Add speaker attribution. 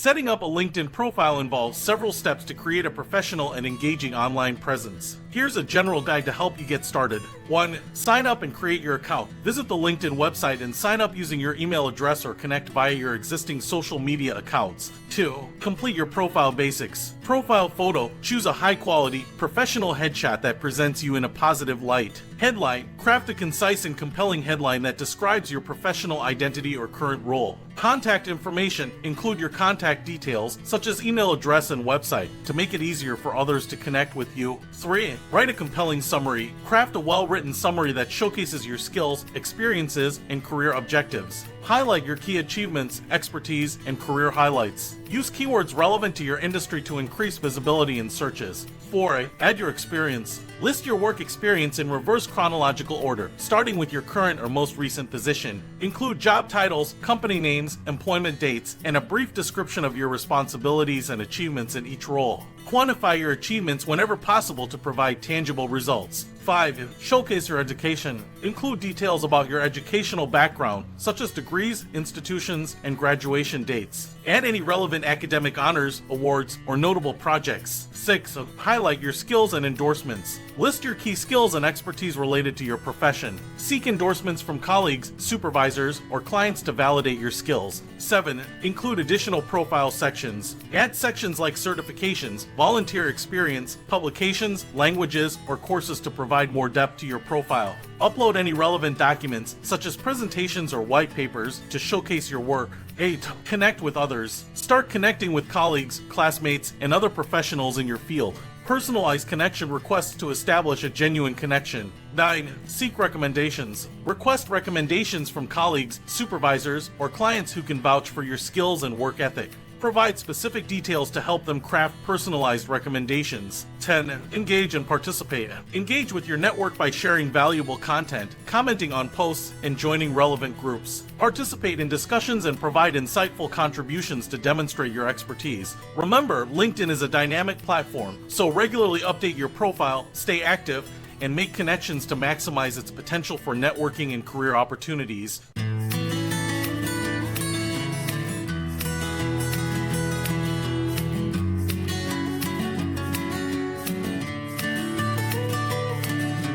Speaker 1: Setting up a LinkedIn profile involves several steps to create a professional and engaging online presence. Here's a general guide to help you get started. 1. Sign up and create your account. Visit the LinkedIn website and sign up using your email address or connect via your existing social media accounts. 2. Complete your profile basics. Profile photo. Choose a high-quality, professional headshot that presents you in a positive light. Headline. Craft a concise and compelling headline that describes your professional identity or current role. Contact information. Include your contact details, such as email address and website, to make it easier for others to connect with you. 3. Write a compelling summary. Craft a well-written summary that showcases your skills, experiences, and career objectives. Highlight your key achievements, expertise, and career highlights. Use keywords relevant to your industry to increase visibility in searches. 4. Add your experience. List your work experience in reverse chronological order, starting with your current or most recent position. Include job titles, company names, employment dates, and a brief description of your responsibilities and achievements in each role. Quantify your achievements whenever possible to provide tangible results. 5. Showcase your education. Include details about your educational background, such as degrees, institutions, and graduation dates. Add any relevant academic honors, awards, or notable projects. 6. Highlight your skills and endorsements. List your key skills and expertise related to your profession. Seek endorsements from colleagues, supervisors, or clients to validate your skills. 7. Include additional profile sections. Add sections like certifications, volunteer experience, publications, languages, or courses to provide more depth to your profile. Upload any relevant documents, such as presentations or white papers, to showcase your work. 8. Connect with others. Start connecting with colleagues, classmates, and other professionals in your field. Personalized connection requests to establish a genuine connection. 9. Seek recommendations. Request recommendations from colleagues, supervisors, or clients who can vouch for your skills and work ethic. Provide specific details to help them craft personalized recommendations. 10. Engage and participate. Engage with your network by sharing valuable content, commenting on posts, and joining relevant groups. Participate in discussions and provide insightful contributions to demonstrate your expertise. Remember, LinkedIn is a dynamic platform, so regularly update your profile, stay active, and make connections to maximize its potential for networking and career opportunities.